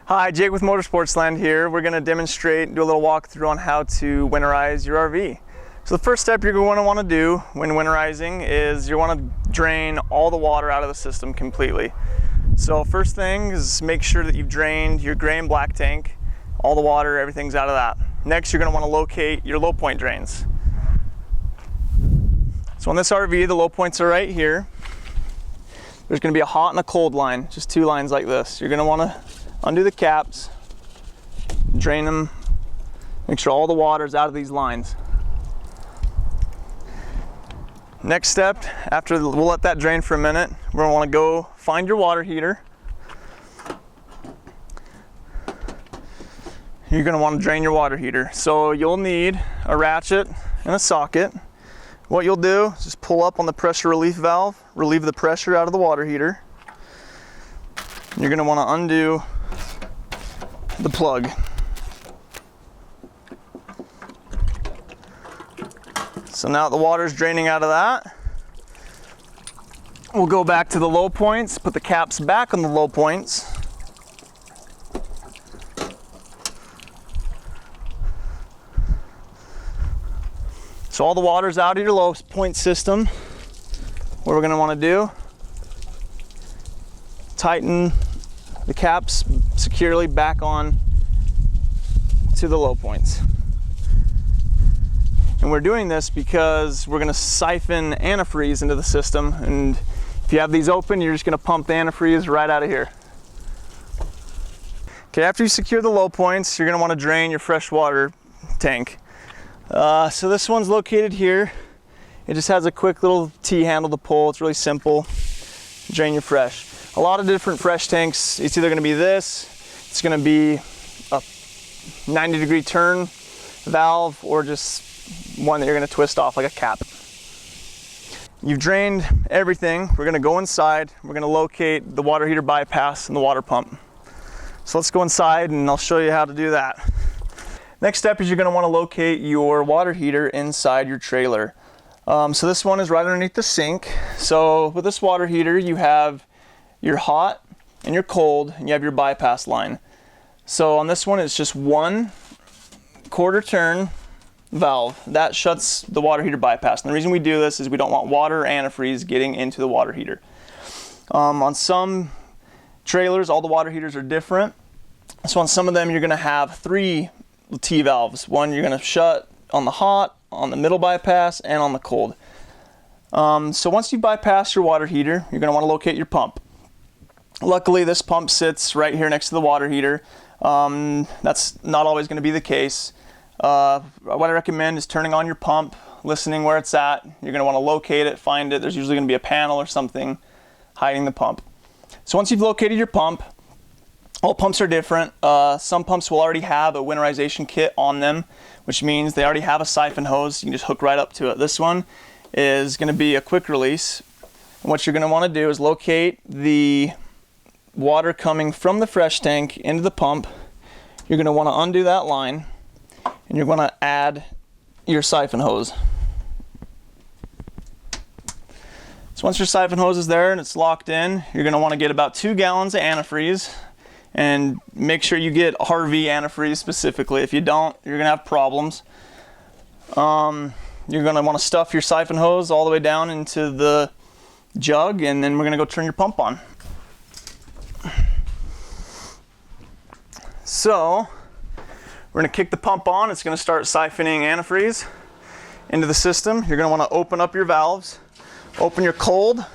Hi, Jake with Sportsland here. We're going to demonstrate, do a little walkthrough on how to winterize your RV. So the first step you're going to want to do when winterizing is you want to drain all the water out of the system completely. So first thing is make sure that you've drained your gray and black tank, all the water, everything's out of that. Next, you're going to want to locate your low point drains. So on this RV, the low points are right here. There's going to be a hot and a cold line, just two lines like this. You're going to want to undo the caps, drain them, make sure all the water is out of these lines. Next step, we'll let that drain for a minute, we're going to want to go find your water heater. You're going to want to drain your water heater. So you'll need a ratchet and a socket. What you'll do is just pull up on the pressure relief valve, relieve the pressure out of the water heater. You're going to want to undo the plug. So now the water is draining out of that. We'll go back to the low points, put the caps back on the low points. So all the water's out of your low point system. What we're going to want to do, tighten the caps securely back on to the low points. And we're doing this because we're going to siphon antifreeze into the system, and if you have these open, you're just going to pump the antifreeze right out of here. Okay, after you secure the low points, you're going to want to drain your freshwater tank. So this one's located here. It just has a quick little T-handle to pull. It's really simple. Drain your fresh. A lot of different fresh tanks. It's either going to be this, it's going to be a 90-degree turn valve, or just one that you're going to twist off like a cap. You've drained everything. We're going to go inside. We're going to locate the water heater bypass and the water pump. So let's go inside and I'll show you how to do that. Next step is you're going to want to locate your water heater inside your trailer. So this one is right underneath the sink. So with this water heater, you have your hot and your cold, and you have your bypass line. So on this one, it's just one quarter turn valve that shuts the water heater bypass. And the reason we do this is we don't want water or antifreeze getting into the water heater. On some trailers, all the water heaters are different. So on some of them, you're going to have three T valves. One you're going to shut on the hot, on the middle bypass, and on the cold. So once you bypass your water heater, you're going to want to locate your pump. Luckily, this pump sits right here next to the water heater. That's not always going to be the case. What I recommend is turning on your pump, listening where it's at. You're going to want to locate it, find it. There's usually going to be a panel or something hiding the pump. So once you've located your pump, all pumps are different. Some pumps will already have a winterization kit on them, which means they already have a siphon hose. You can just hook right up to it. This one is going to be a quick release. And what you're going to want to do is locate the water coming from the fresh tank into the pump. You're going to want to undo that line, and you're going to add your siphon hose. So once your siphon hose is there and it's locked in, you're going to want to get about 2 gallons of antifreeze, and make sure you get RV antifreeze specifically. If you don't, you're going to have problems. You're going to want to stuff your siphon hose all the way down into the jug, and then we're going to go turn your pump on. So we're going to kick the pump on. It's going to start siphoning antifreeze into the system. You're going to want to open up your valves, open your cold,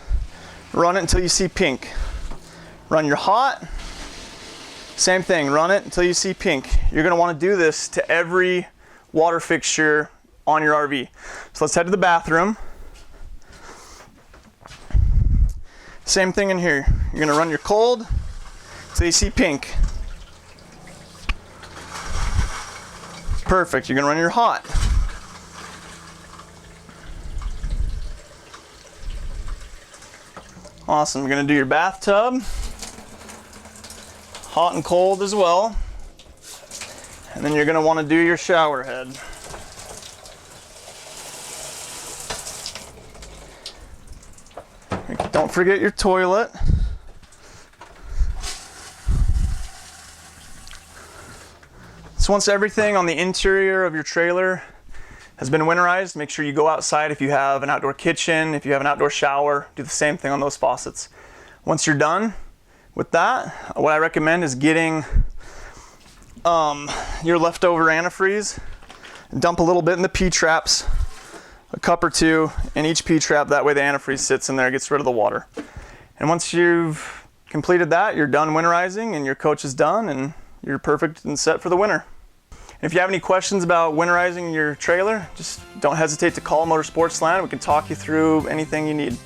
run it until you see pink. Run your hot, same thing, run it until you see pink. You're going to want to do this to every water fixture on your RV. So let's head to the bathroom. Same thing in here. You're going to run your cold until you see pink. Perfect. You're going to run your hot. Awesome. You're going to do your bathtub. Hot and cold as well. And then you're going to want to do your shower head. Don't forget your toilet. So once everything on the interior of your trailer has been winterized, make sure you go outside if you have an outdoor kitchen, if you have an outdoor shower, do the same thing on those faucets. Once you're done with that, what I recommend is getting your leftover antifreeze, dump a little bit in the P-traps, a cup or two in each P-trap, that way the antifreeze sits in there, gets rid of the water. And once you've completed that, you're done winterizing and your coach is done and you're perfect and set for the winter. And if you have any questions about winterizing your trailer, just don't hesitate to call Sportsland. We can talk you through anything you need.